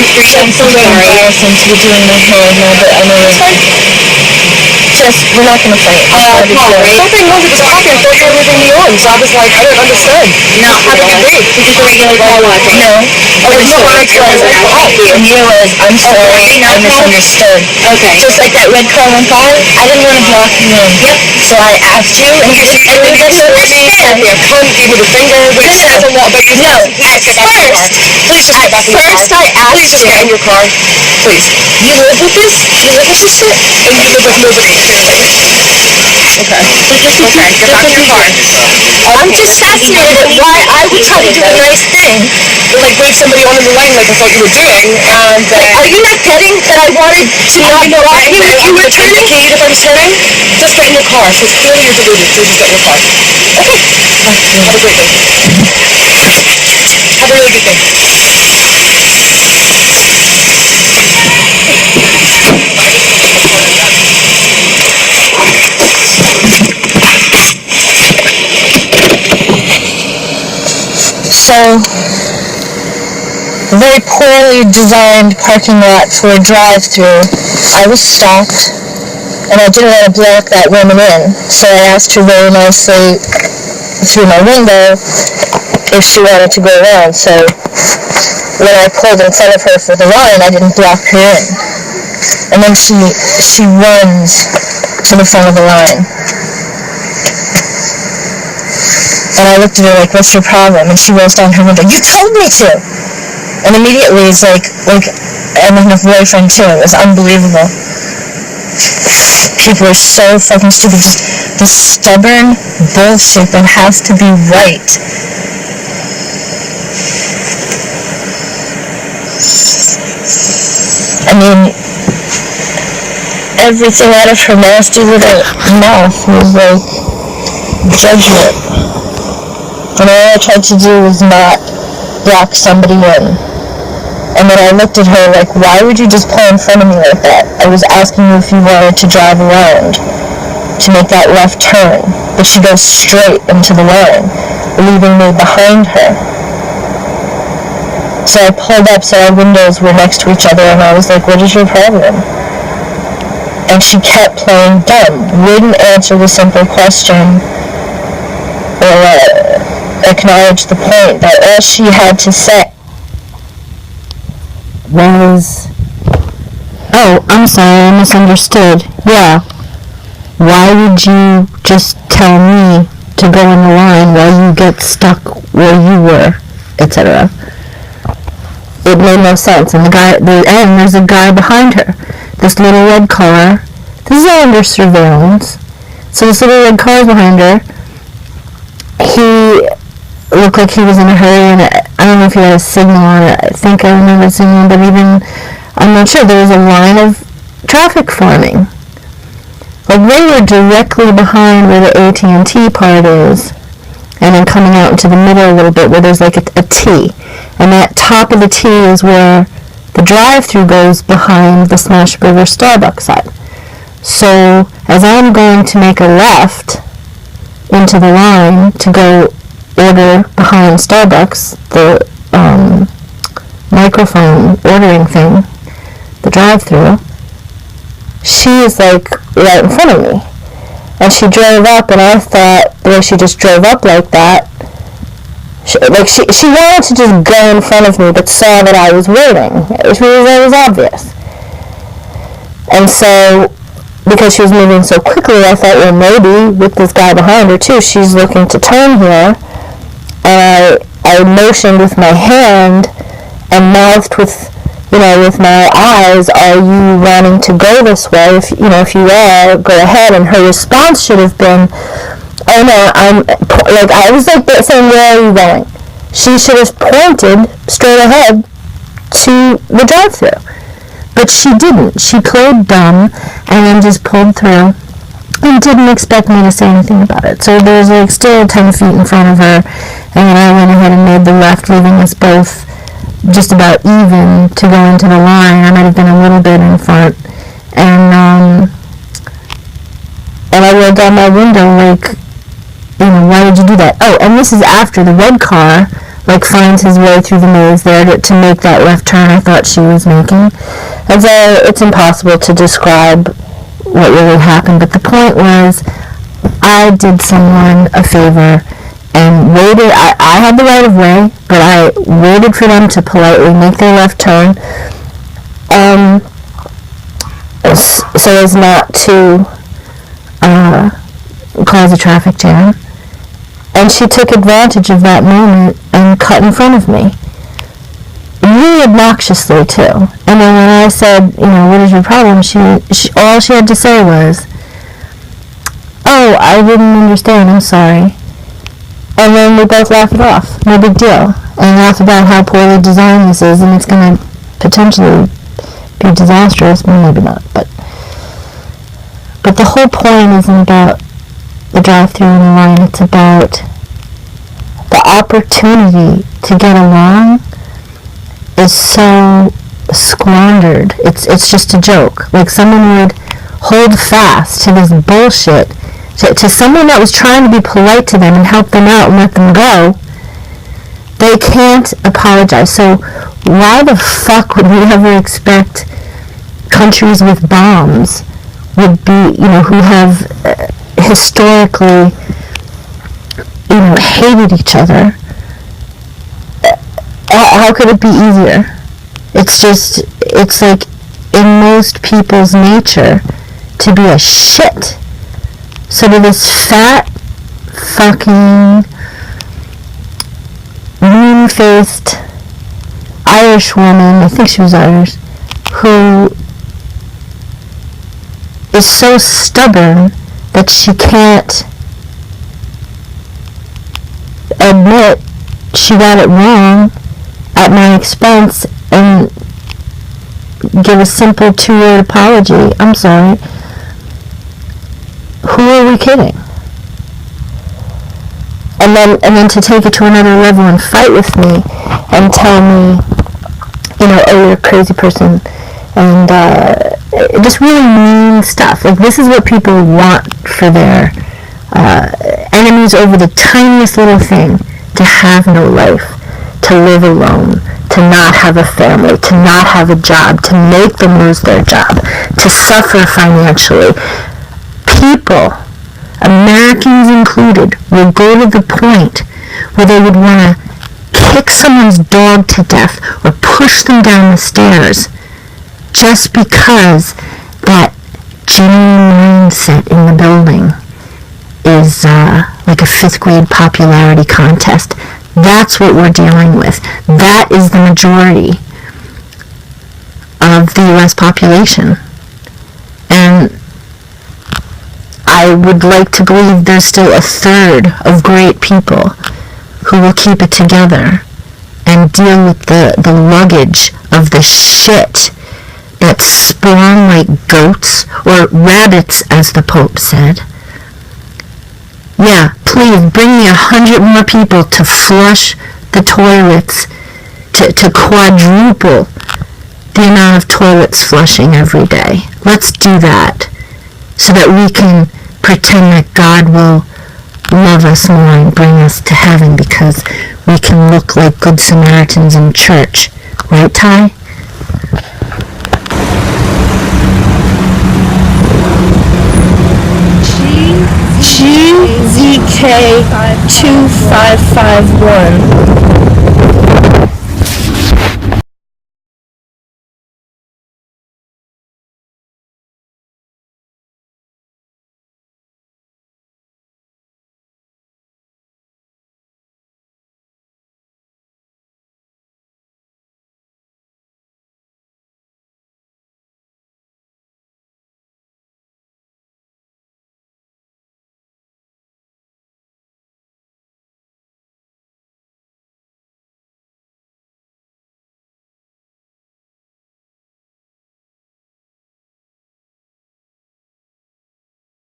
It's so embarrassing to be doing my hair now, but I know it's fine. Just, we're not gonna fight. Paul, right? Something was, it was coffee. I thought you were leaving me on, so I was like, I didn't understand. No, Have a good day. He's just a regular Paul watcher. No. Oh, The first was, I'm sorry, I misunderstood. Okay. Just like that red car went by, I didn't want to block you in. Yep. So I asked you, and you just didn't understand. Yeah, cunt, gave me the finger. Wait, that's a lot, but you No, at first, please just get back in your car. first I asked Please just get in your car. Please. you live with this? You live with this shit? And you live with nobody. Okay. Okay, get back in your car. I'm just fascinated why I would try to do a nice thing. Like, wave somebody on in the lane like I thought you were doing, and Are you not getting that I wanted to not block you if you were turning? if I'm turning, just get in your car. So clearly you're deluded. Please just get in your car. Okay. Have a great day. Have a really good day. So, very poorly designed parking lot for a drive-through. I was stopped, and I didn't want to block that woman in, so I asked her very nicely through my window if she wanted to go around. So when I pulled in front of her for the line, I didn't block her in. And then she runs to the front of the line. And I looked at her like, what's your problem? And she rolls down her window, you told me to! And immediately it's like I'm her boyfriend too. It was unbelievable. People are so fucking stupid. Just the stubborn bullshit that has to be right. I mean, everything out of her nasty little mouth was like judgment. And all I tried to do was not block somebody in. And then I looked at her like, why would you just pull in front of me like that? I was asking you if you wanted to drive around to make that left turn. But she goes straight into the line, leaving me behind her. So I pulled up so our windows were next to each other, and I was like, what is your problem? And she kept playing dumb, wouldn't answer the simple question or acknowledge the point that all she had to say was, oh, I'm sorry, I misunderstood. Yeah. Why would you just tell me to go in the line while you get stuck where you were, etc.? It made no sense. And there's a guy behind her. This little red car. This is all under surveillance. So this little red car is behind her. He looked like he was in a hurry, and I don't know if he had a signal on it. I think I remember signaling, but even, I'm not sure, there was a line of traffic forming. Like, they were directly behind where the AT&T part is, and then coming out into the middle a little bit where there's like a T. And that top of the T is where the drive-thru goes behind the Smash Burger Starbucks side. So, as I'm going to make a left into the line to go order behind Starbucks, the microphone ordering thing, the drive-thru, she is like right in front of me. And she drove up, and I thought the way she just drove up like that, she wanted to just go in front of me, but saw that I was waiting. It was obvious. And so, because she was moving so quickly, I thought, well, maybe with this guy behind her too, she's looking to turn here. And I motioned with my hand and mouthed with my eyes, are you wanting to go this way? If you are, go ahead. And her response should have been, oh no, I was like saying, where are you going? She should have pointed straight ahead to the drive-thru. But she didn't. She played dumb and then just pulled through and didn't expect me to say anything about it. So there was like still 10 feet in front of her, and then I went ahead and made the left, leaving us both just about even to go into the line. I might have been a little bit in front. And I rolled down my window like, why did you do that? Oh, and this is after the red car like, finds his way through the maze there to make that left turn I thought she was making. And so it's impossible to describe what really happened, but the point was, I did someone a favor and waited. I had the right of way, but I waited for them to politely make their left turn, so as not to cause a traffic jam. And she took advantage of that moment and cut in front of me. Really obnoxiously, too. And then when I said, what is your problem, she all she had to say was, "Oh, I didn't understand, I'm sorry." And then we both laughed it off. No big deal. And laughed about how poorly designed this is, and it's going to potentially be disastrous. Well, maybe not, but the whole point isn't about the drive-thru and the line. It's about the opportunity to get along is so squandered. It's just a joke. Like, someone would hold fast to this bullshit, to someone that was trying to be polite to them and help them out and let them go. They can't apologize. So why the fuck would we ever expect countries with bombs would be, who have historically, hated each other? How could it be easier? It's like in most people's nature to be a shit. So to this fat, fucking, mean-faced Irish woman, I think she was Irish, who is so stubborn that she can't admit she got it wrong at my expense and give a simple 2-word apology. I'm sorry. Who are we kidding? And then to take it to another level and fight with me and tell me, oh, you're a crazy person, and just really mean stuff. Like, this is what people want for their enemies over the tiniest little thing: to have no life, to live alone, to not have a family, to not have a job, to make them lose their job, to suffer financially. People, Americans included, will go to the point where they would want to kick someone's dog to death or push them down the stairs just because that genuine mindset in the building is like a 5th grade popularity contest. That's what we're dealing with. That is the majority of the U.S. population. And I would like to believe there's still a third of great people who will keep it together and deal with the luggage of the shit that spawn like goats, or rabbits, as the Pope said. Yeah, please bring me 100 more people to flush the toilets, to quadruple the amount of toilets flushing every day. Let's do that so that we can pretend that God will love us more and bring us to heaven because we can look like good Samaritans in church. Right, Ty? GZK2551.